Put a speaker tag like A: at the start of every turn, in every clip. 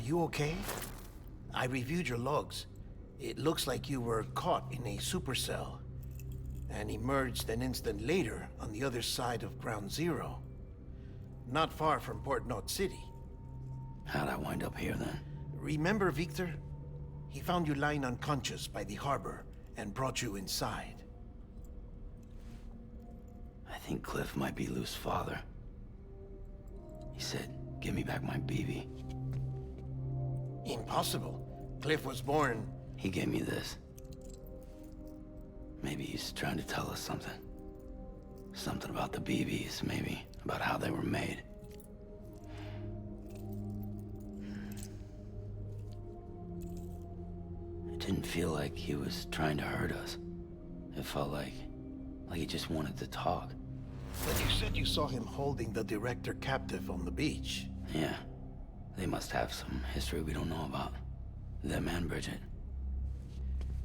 A: you okay? I reviewed your logs. It looks like you were caught in a supercell and emerged an instant later on the other side of Ground Zero. Not far from Port Knot City.
B: How'd I wind up here then?
A: Remember Victor? He found you lying unconscious by the harbor and brought you inside.
B: I think Cliff might be Lou's father. He said, give me back my BB.
A: Impossible. Cliff was born...
B: He gave me this. Maybe he's trying to tell us something. Something about the BBs, maybe. About how they were made. It didn't feel like he was trying to hurt us. It felt like he just wanted to talk.
A: But you said you saw him holding the director captive on the beach.
B: Yeah. They must have some history we don't know about. Them and Bridget.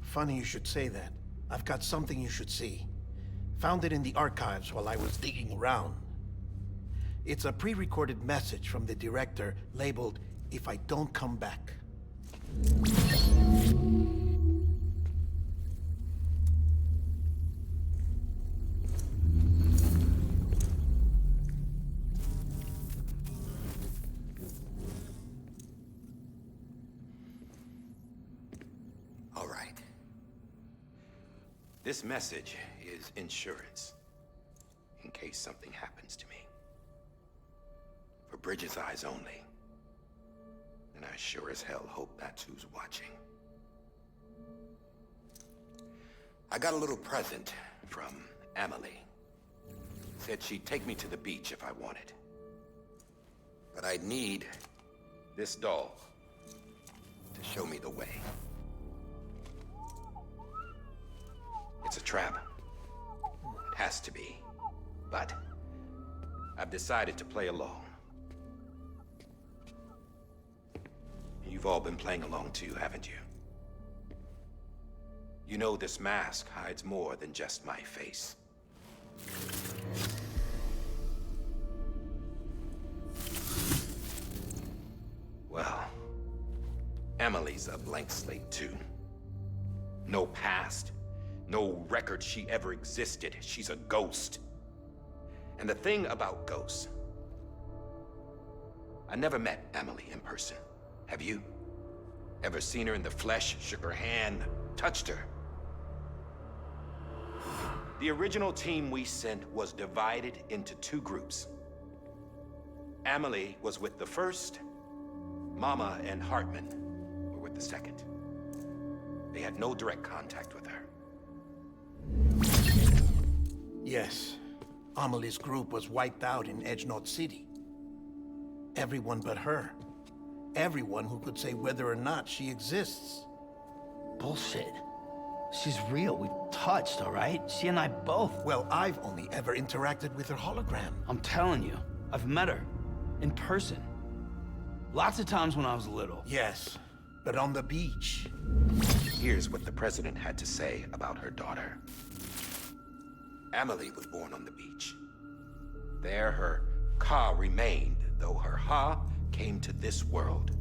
A: Funny you should say that. I've got something you should see. Found it in the archives while I was digging around. It's a pre-recorded message from the director labeled, "If I don't come back."
C: All right. This message is insurance, in case something happens to me. For Bridget's eyes only. And I sure as hell hope that's who's watching. I got a little present from Emily. Said she'd take me to the beach if I wanted. But I'd need this doll to show me the way. It's a trap. It has to be. But I've decided to play along. You've all been playing along too, haven't you? You know this mask hides more than just my face. Well, Emily's a blank slate too. No past, no record she ever existed. She's a ghost. And the thing about ghosts, I never met Emily in person. Have you? Ever seen her in the flesh, shook her hand, touched her? The original team we sent was divided into two groups. Emily was with the first. Mama and Hartman were with the second. They had no direct contact with her.
A: Yes. Amelie's group was wiped out in Edge Knot City. Everyone but her. Everyone who could say whether or not she exists.
B: Bullshit. She's real. We've touched, all right? She and I both.
A: Well, I've only ever interacted with her hologram.
B: I'm telling you, I've met her. In person. Lots of times when I was little.
A: Yes, but on the beach.
C: Here's what the president had to say about her daughter. Emily was born on the beach. There her Ka remained, though her Ha came to this world.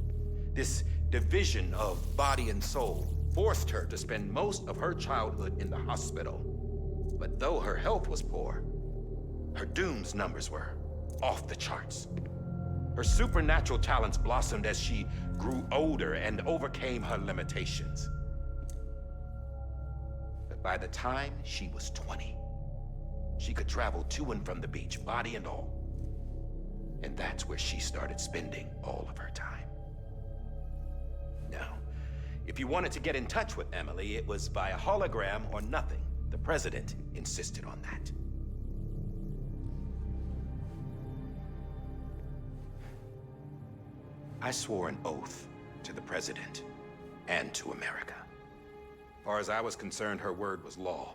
C: This division of body and soul forced her to spend most of her childhood in the hospital. But though her health was poor, her Doom's numbers were off the charts. Her supernatural talents blossomed as she grew older and overcame her limitations. But by the time she was 20, she could travel to and from the beach, body and all. And that's where she started spending all of her time. Now, if you wanted to get in touch with Emily, it was via hologram or nothing. The president insisted on that. I swore an oath to the president and to America. As far as I was concerned, her word was law.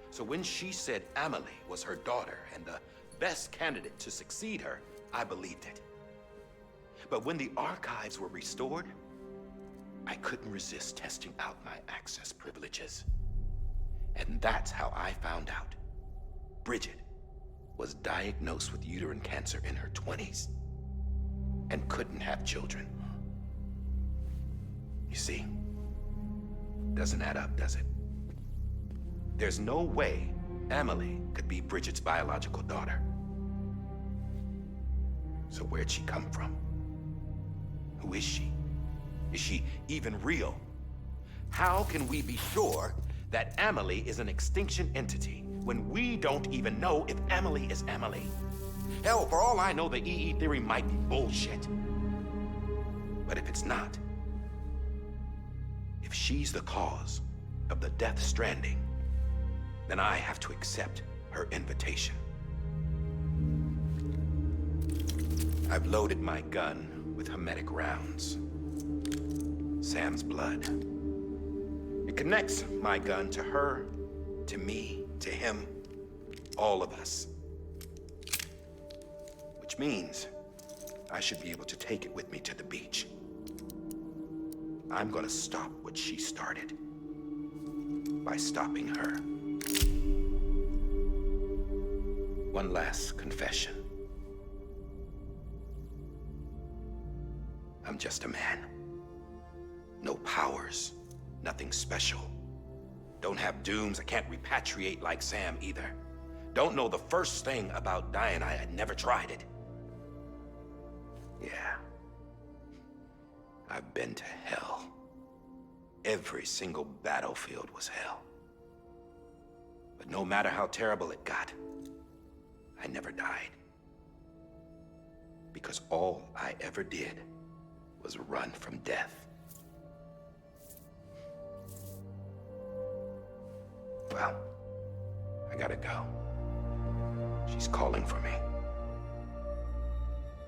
C: So when she said Emily was her daughter and the best candidate to succeed her, I believed it. But when the archives were restored, I couldn't resist testing out my access privileges. And that's how I found out Bridget was diagnosed with uterine cancer in her 20s and couldn't have children. see, doesn't add up, does it? There's no way Amelie could be Bridget's biological daughter. So where'd she come from? Who is she? Is she even real? How can we be sure that Amelie is an extinction entity when we don't even know if Amelie is Amelie? Hell, for all I know, the EE theory might be bullshit. But if it's not, if she's the cause of the death stranding, then I have to accept her invitation. I've loaded my gun with hermetic rounds. Sam's blood. It connects my gun to her, to me, to him, all of us. Which means I should be able to take it with me to the beach. I'm gonna stop what she started by stopping her. One last confession. I'm just a man. No powers, nothing special. Don't have dooms, I can't repatriate like Sam either. Don't know the first thing about dying, I had never tried it. Yeah. I've been to hell. Every single battlefield was hell. But no matter how terrible it got, I never died. Because all I ever did was run from death. Well, I gotta go. She's calling for me.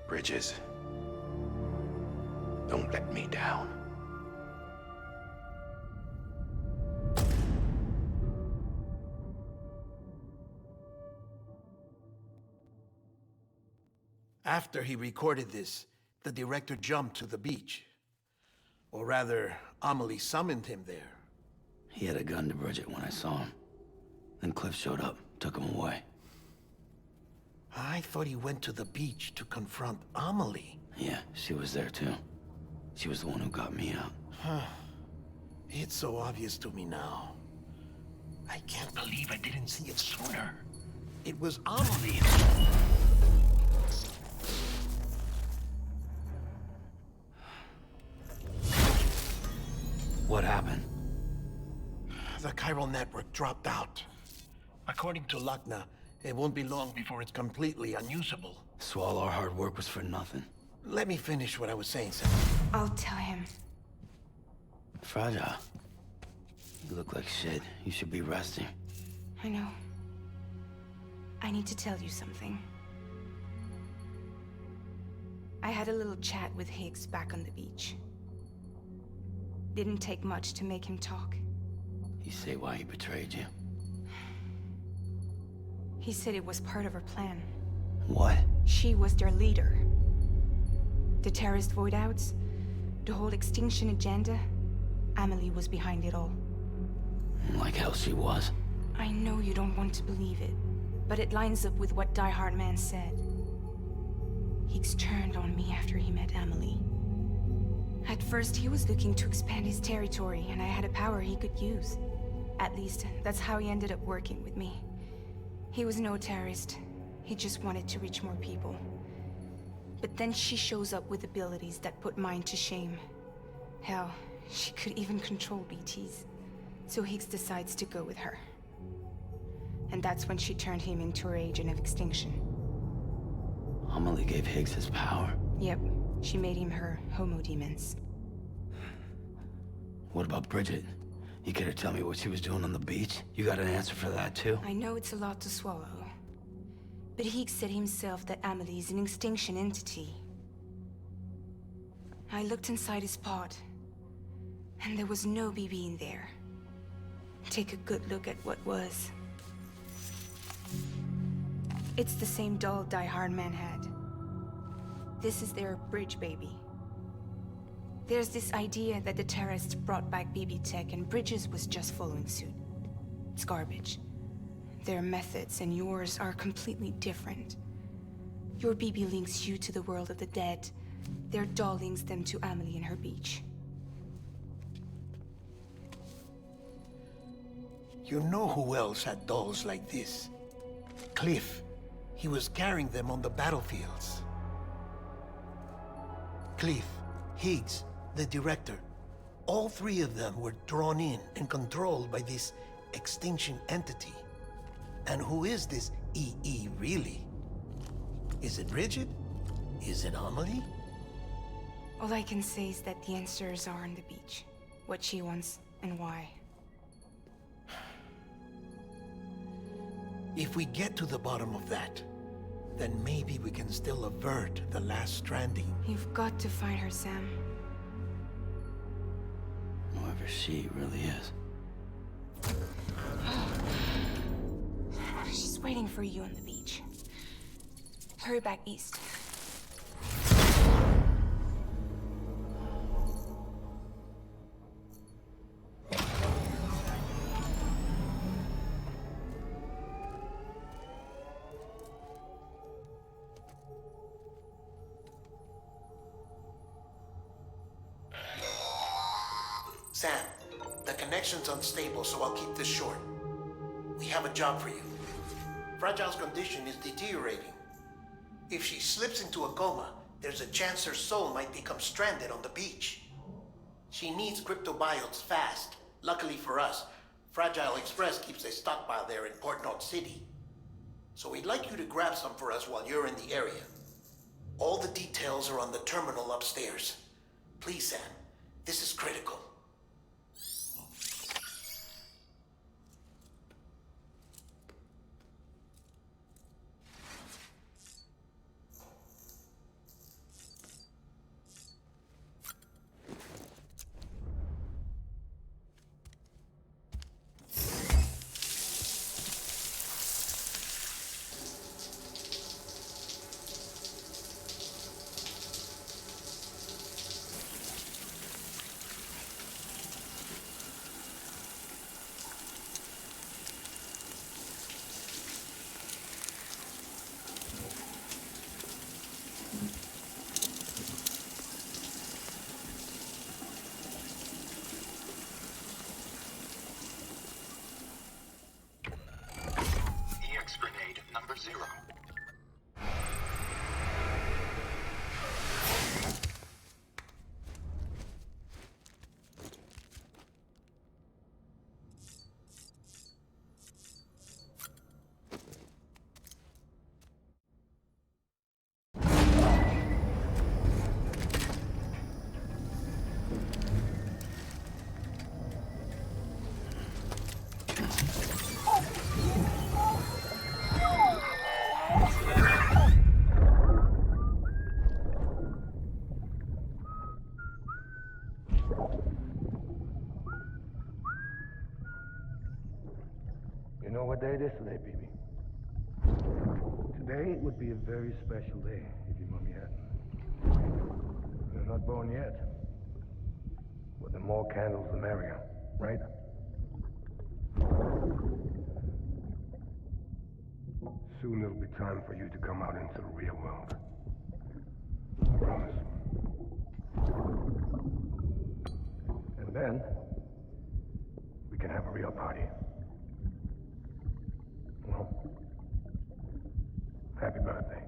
C: Bridges, don't let me down.
A: After he recorded this, the director jumped to the beach. Or rather, Amelie summoned him there.
B: He had a gun to Bridget when I saw him. Then Cliff showed up, took him away.
A: I thought he went to the beach to confront Amelie.
B: Yeah, she was there too. She was the one who got me out.
A: It's so obvious to me now. I can't believe I didn't see it sooner. It was Amelie.
B: What happened?
A: The chiral network dropped out. According to Luckna, it won't be long before it's completely unusable.
B: So all our hard work was for nothing.
A: Let me finish what I was saying, Sam.
D: I'll tell him.
B: Fragile. You look like shit. You should be resting.
D: I know. I need to tell you something. I had a little chat with Higgs back on the beach. Didn't take much to make him talk.
B: You say why he betrayed you?
D: He said it was part of her plan.
B: What?
D: She was their leader. The terrorist voidouts, the whole extinction agenda, Amelie was behind it all.
B: Like hell she was.
D: I know you don't want to believe it, but it lines up with what Die Hard Man said. Higgs turned on me after he met Amelie. At first, he was looking to expand his territory, and I had a power he could use. At least, that's how he ended up working with me. He was no terrorist. He just wanted to reach more people. But then she shows up with abilities that put mine to shame. Hell, she could even control BTs. So Higgs decides to go with her. And that's when she turned him into her agent of extinction.
B: Amelie gave Higgs his power.
D: Yep, she made him her homo demons.
B: What about Bridget? You care to tell me what she was doing on the beach? You got an answer for that too?
D: I know it's a lot to swallow. But Higgs said himself that Amelie is an extinction entity. I looked inside his pod, and there was no BB in there. Take a good look at what was. It's the same doll Die Hard Man had. This is their bridge baby. There's this idea that the terrorists brought back BB tech and Bridges was just following suit. It's garbage. Their methods and yours are completely different. Your BB links you to the world of the dead. Their doll links them to Amelie and her beach.
A: You know who else had dolls like this? Cliff. He was carrying them on the battlefields. Cliff, Higgs, the director. All three of them were drawn in and controlled by this extinction entity. And who is this EE really? Is it Bridget? Is it Amelie?
D: All I can say is that the answers are on the beach. What she wants and why.
A: If we get to the bottom of that, then maybe we can still avert the last stranding.
D: You've got to find her, Sam.
B: Whoever she really is.
D: She's waiting for you on the beach. Hurry back east.
A: Sam, the connection's unstable, so I'll keep this short. We have a job for you. Fragile's condition is deteriorating. If she slips into a coma, there's a chance her soul might become stranded on the beach. She needs cryptobiotes fast. Luckily for us, Fragile Express keeps a stockpile there in Port North City. So we'd like you to grab some for us while you're in the area. All the details are on the terminal upstairs. Please, Sam, this is critical.
E: Grenade number 0.
F: You know what day it is today, baby? Today would be a very special day if your mommy hadn't. You're not born yet. But the more candles, the merrier, right? Soon it'll be time for you to come out into the real world. I promise. And then, we can have a real party. Well, happy birthday.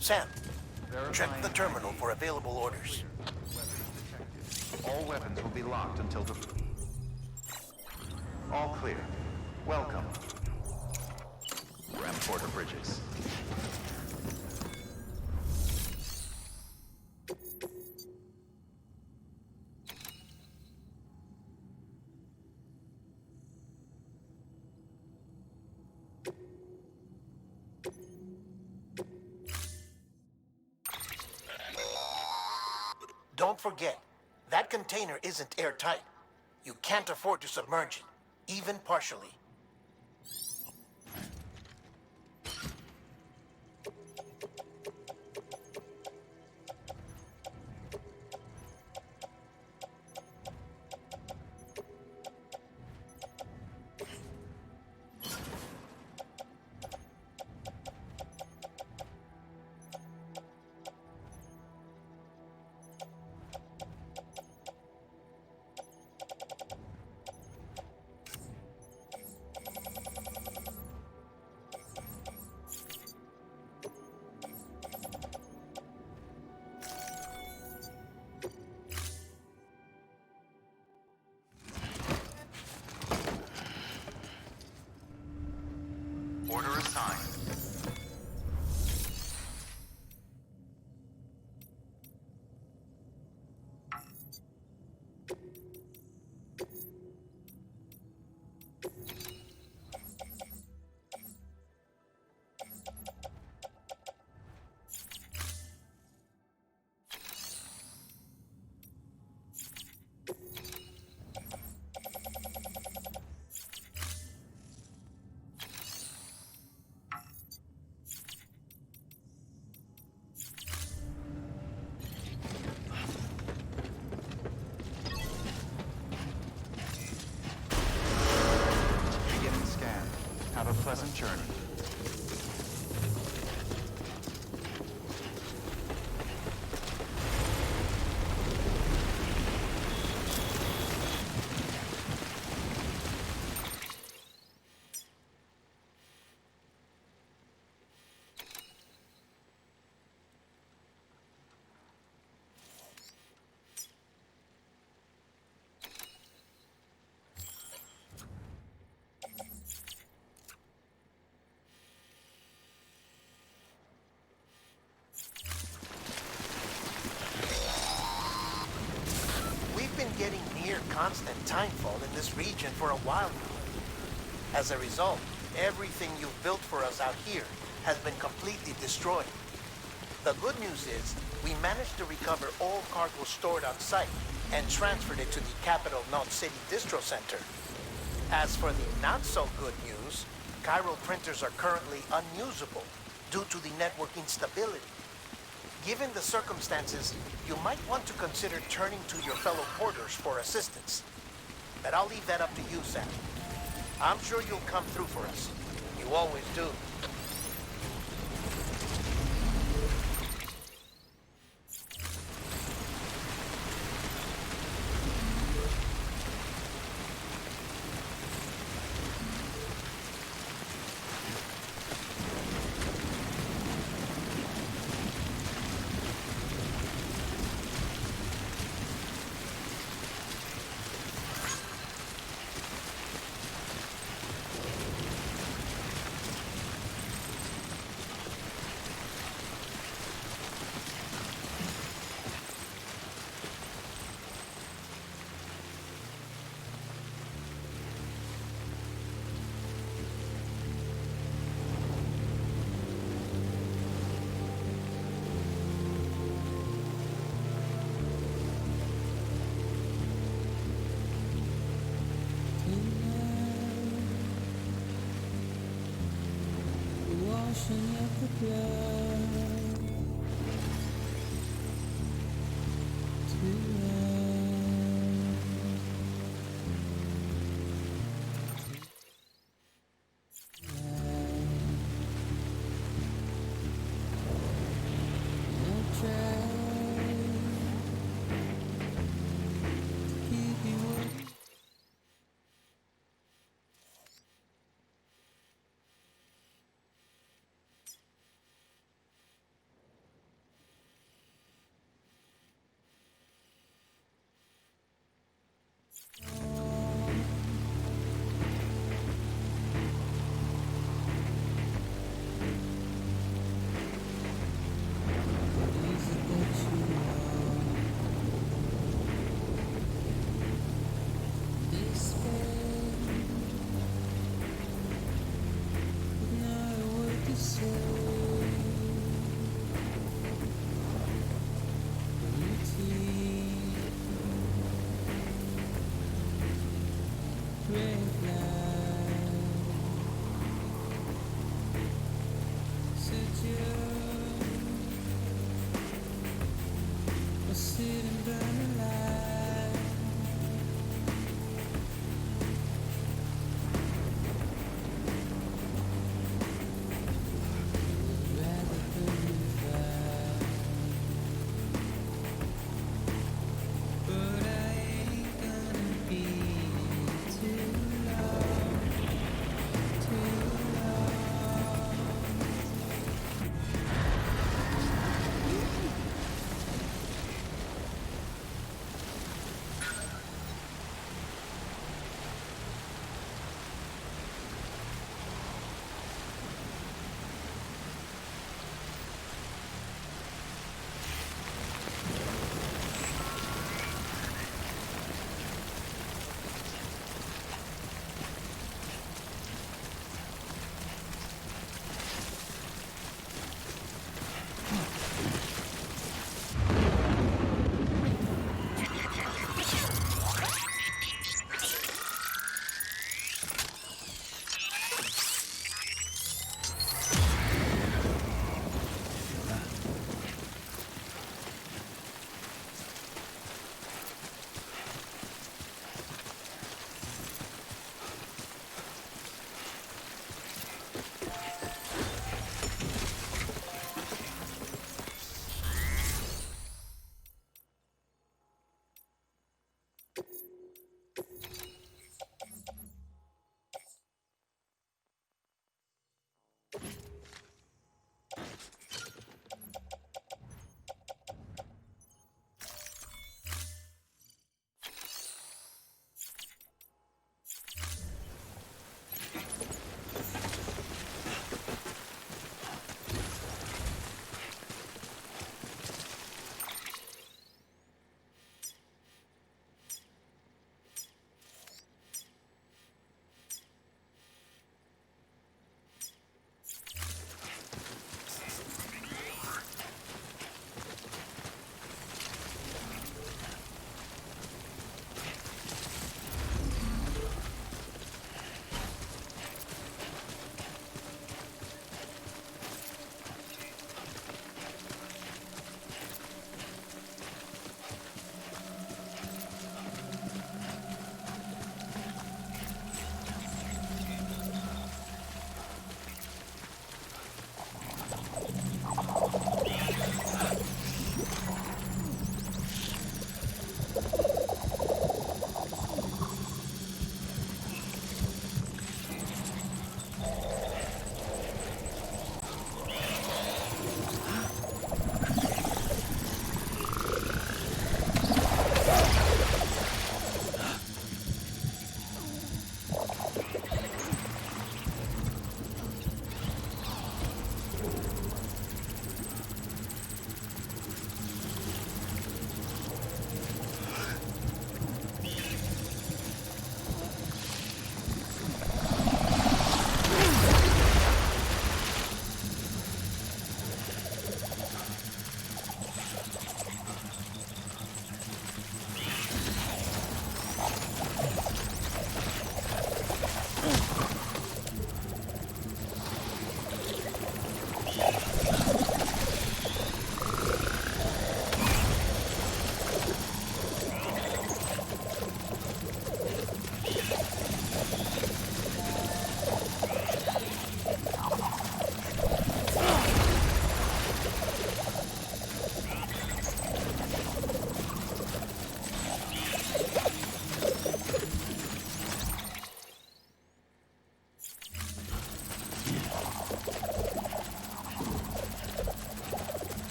A: Sam, check the terminal for available orders.
G: All weapons will be locked until the... All clear. Welcome. Ramporter Bridges.
A: Don't forget, That container isn't airtight. You can't afford to submerge it, even partially.
G: Order assigned. Beginning scan. Have a pleasant journey.
A: We've been getting near constant timefall in this region for a while now. As a result, everything you've built for us out here has been completely destroyed. The good news is, we managed to recover all cargo stored on site and transferred it to the capital Knot City Distro Center. As for the not-so-good news, Chiral printers are currently unusable due to the network instability. Given the circumstances, you might want to consider turning to your fellow porters for assistance. But I'll leave that up to you, Sam. I'm sure you'll come through for us. You always do.
H: washing up the blood to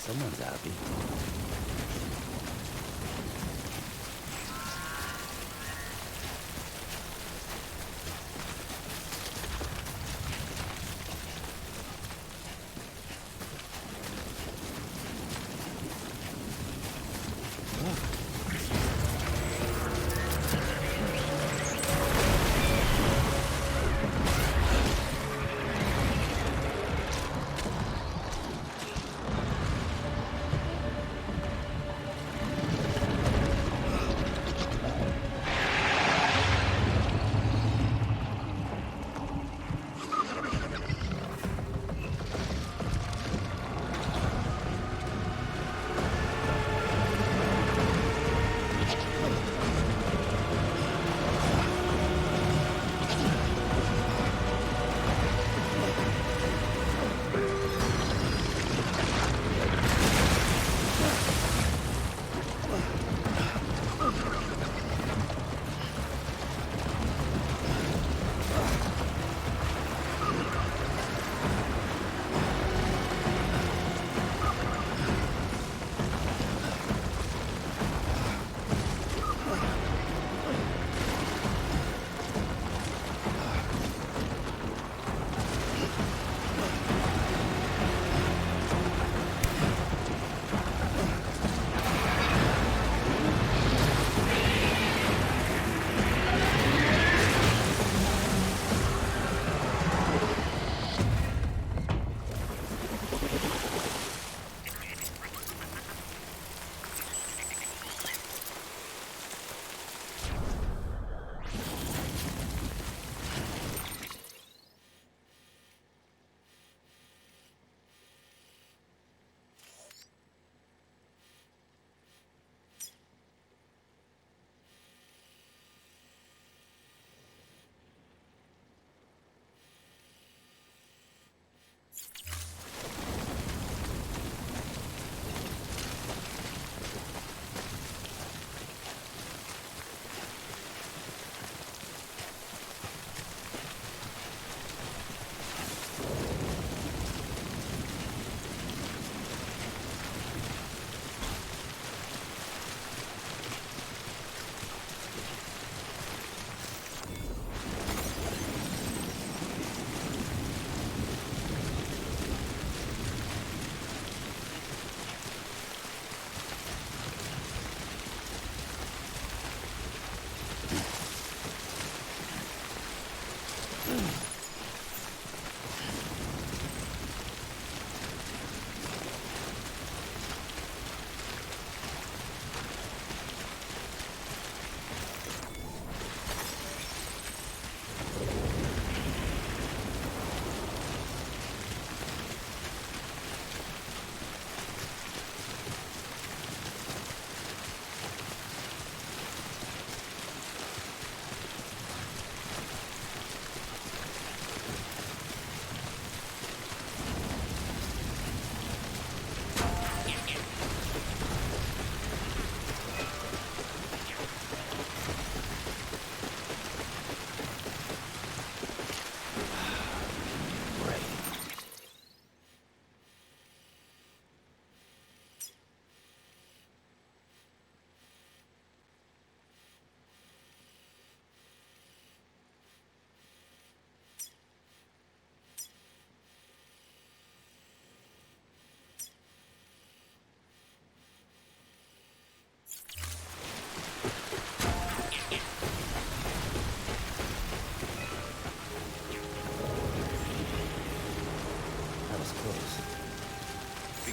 B: Someone's happy.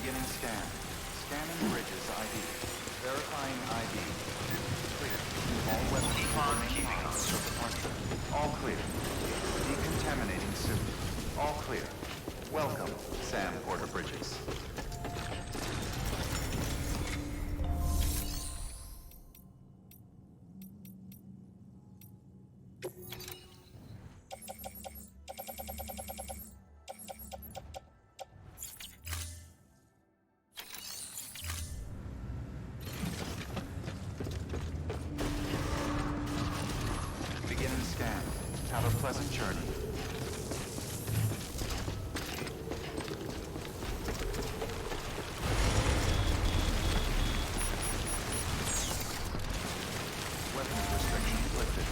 G: Beginning scan. Scanning bridges ID. Verifying ID. Clear. All weapons remain locked until departure. All clear. Decontaminating suit. All clear. Welcome, Sam Porter Bridges. Beginning scan. Have a pleasant journey. Weapons restrictions lifted.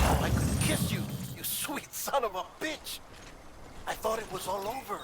A: Oh, I could kiss you, you sweet son of a bitch! I thought it was all over.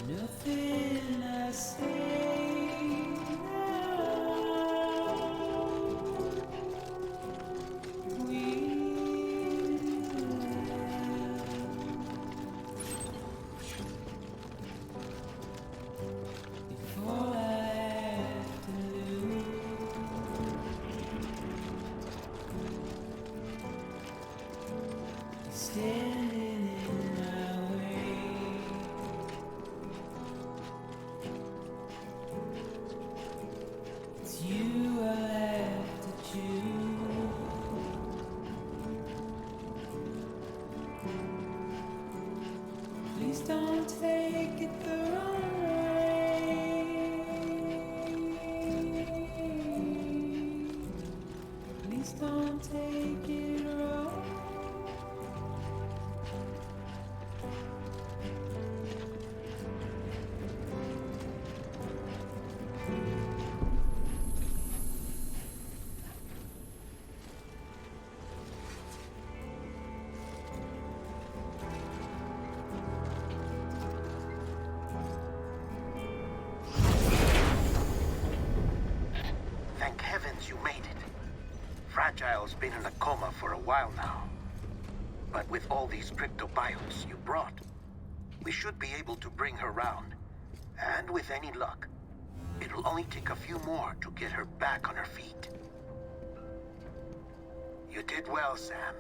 H: Nothing I say before I have to lose. Standing in my way. It's you I have to choose. Please don't take it the wrong way. Please don't take it wrong.
A: Thank heavens you made it. Fragile's been in a coma for a while now. But with all these cryptobiotes you brought, we should be able to bring her round. And with any luck, it'll only take a few more to get her back on her feet. You did well, Sam.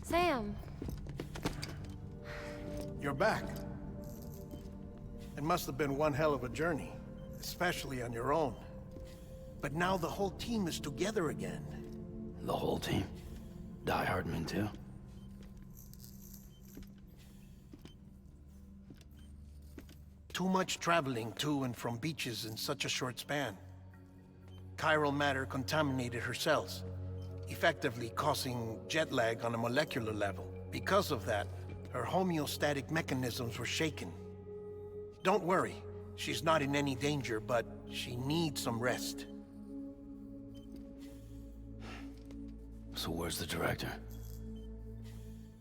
I: Sam,
A: You're back. It must have been one hell of a journey, especially on your own. But now the whole team is together again.
B: The whole team? Die Hardman too?
A: Too much traveling to and from beaches in such a short span. Chiral matter contaminated her cells, effectively causing jet lag on a molecular level. Because of that, Her homeostatic mechanisms were shaken. Don't worry, she's not in any danger, but she needs some rest.
B: So where's the director?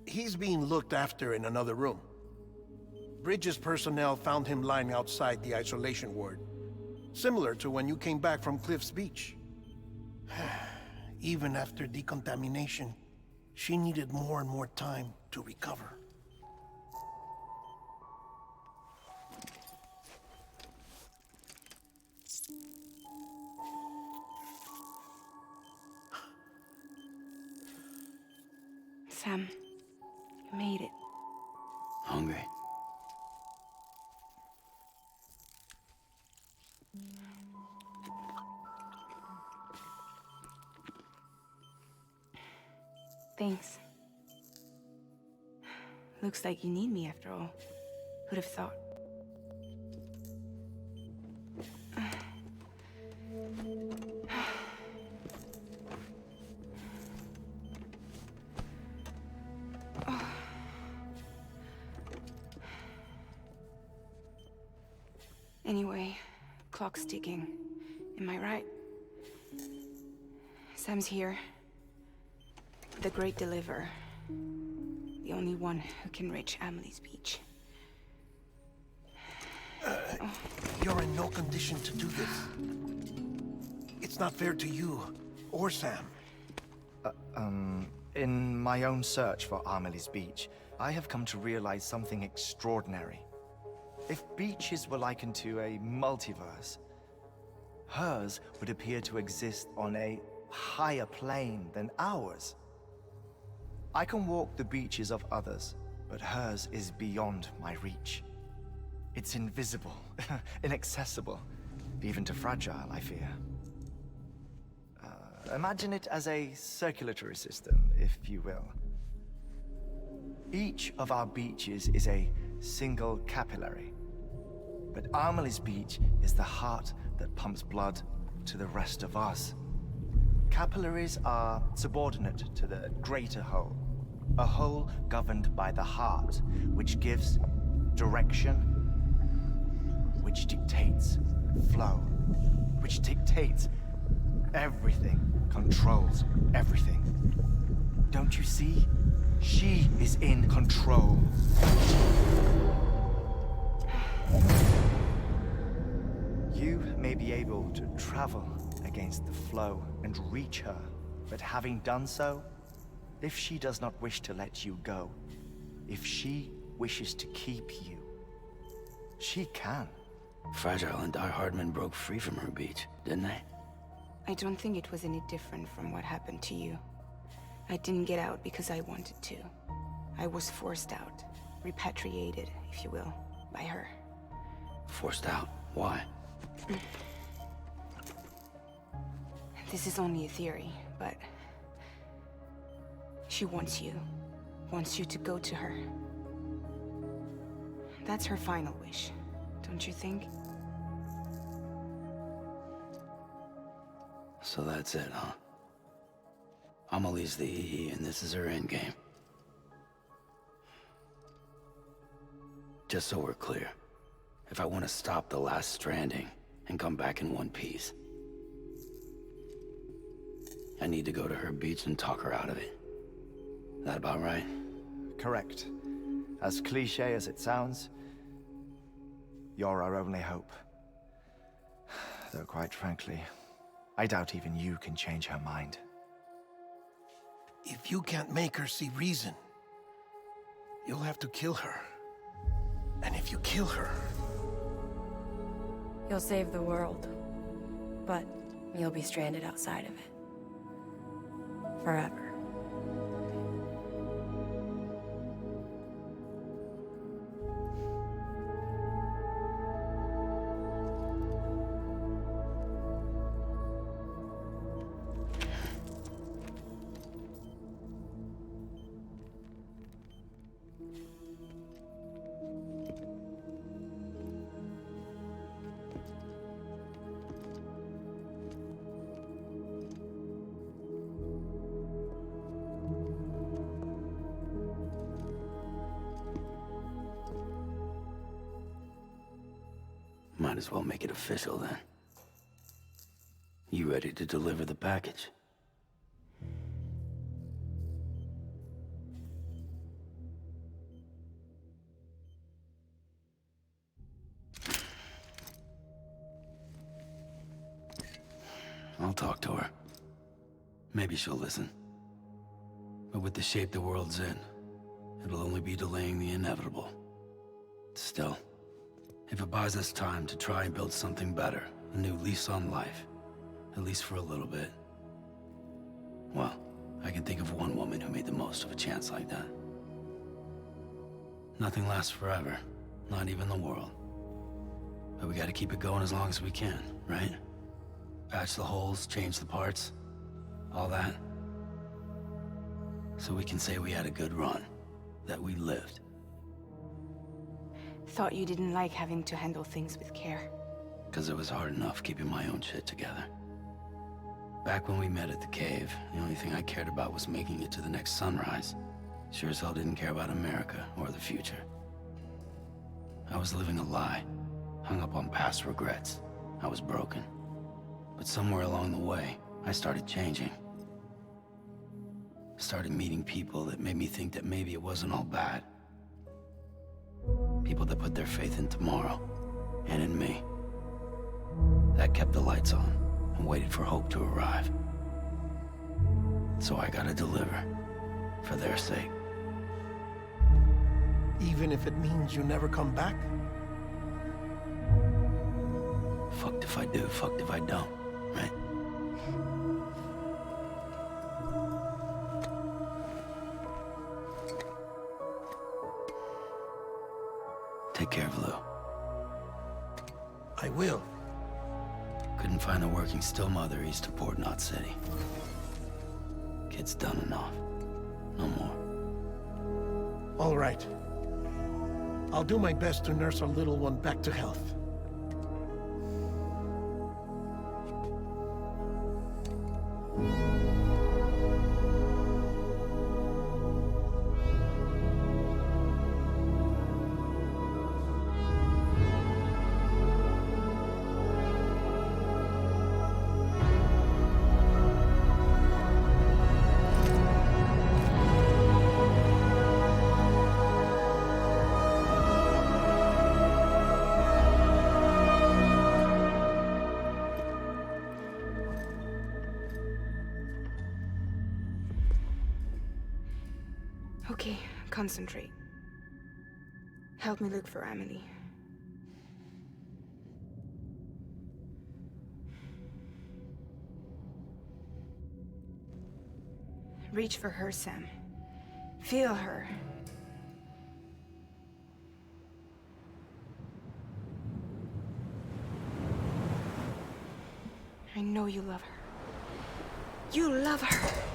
A: He's being looked after in another room. Bridges personnel found him lying outside the isolation ward. Similar to when you came back from Cliff's Beach. Even after decontamination, she needed more and more time to recover.
D: Sam, you made it.
B: Hungry?
D: Thanks. Looks like you need me after all. Who'd have thought? Anyway, clock's ticking. Am I right? Sam's here. The Great Deliverer. The only one who can reach Amelie's Beach.
A: You're in no condition to do this. It's not fair to you, or Sam.
I: In my own search for Amelie's Beach, I have come to realize something extraordinary. If beaches were likened to a multiverse, hers would appear to exist on a higher plane than ours. I can walk the beaches of others, but hers is beyond my reach. It's invisible, inaccessible, even to fragile, I fear. Imagine it as a circulatory system, if you will. Each of our beaches is a single capillary. But Amelie's Beach is the heart that pumps blood to the rest of us. Capillaries are subordinate to the greater whole. A whole governed by the heart, which gives direction, which dictates flow, which dictates everything, controls everything. Don't you see? She is in control. You may be able to travel against the flow and reach her, but having done so, if she does not wish to let you go, if she wishes to keep you, she can.
B: Fragile and Die Hardman broke free from her beach, didn't they?
D: I don't think it was any different from what happened to you. I didn't get out because I wanted to. I was forced out, repatriated, if you will, by her.
B: Forced out? Why?
D: This is only a theory, but she wants you to go to her. That's her final wish, don't you think?
B: So that's it, huh? Amelie's the EE, and this is her endgame. Just so we're clear, if I want to stop the last stranding and come back in one piece, I need to go to her beach and talk her out of it. That about right?
I: Correct. As cliche as it sounds, you're our only hope. Though quite frankly, I doubt even you can change her mind.
A: If you can't make her see reason, you'll have to kill her. And if you kill her...
J: You'll save the world, but you'll be stranded outside of it. Forever.
B: might as well make it official then. You ready to deliver the package? I'll talk to her. Maybe she'll listen. But with the shape the world's in, it'll only be delaying the inevitable. Still, if it buys us time to try and build something better, a new lease on life, at least for a little bit, well, I can think of one woman who made the most of a chance like that. Nothing lasts forever, not even the world. But we gotta keep it going as long as we can, right? Patch the holes, change the parts, all that. So we can say we had a good run, that we lived.
D: Thought you didn't like having to handle things with care.
B: 'Cause it was hard enough keeping my own shit together. Back when we met at the cave, the only thing I cared about was making it to the next sunrise. Sure as hell didn't care about America or the future. I was living a lie, hung up on past regrets. I was broken. But somewhere along the way, I started changing. Started meeting people that made me think that maybe it wasn't all bad. People that put their faith in tomorrow, and in me. That kept the lights on, and waited for hope to arrive. So I gotta deliver, for their sake.
A: Even if it means you never come back?
B: Fucked if I do, fucked if I don't, right? Take care of Lou.
A: I will.
B: Couldn't find a working still mother east of Port Knot City. Kid's done enough. No more.
A: All right. I'll do my best to nurse our little one back to health.
D: Okay, concentrate. Help me look for Emily. Reach for her, Sam. Feel her. I know you love her. You love her.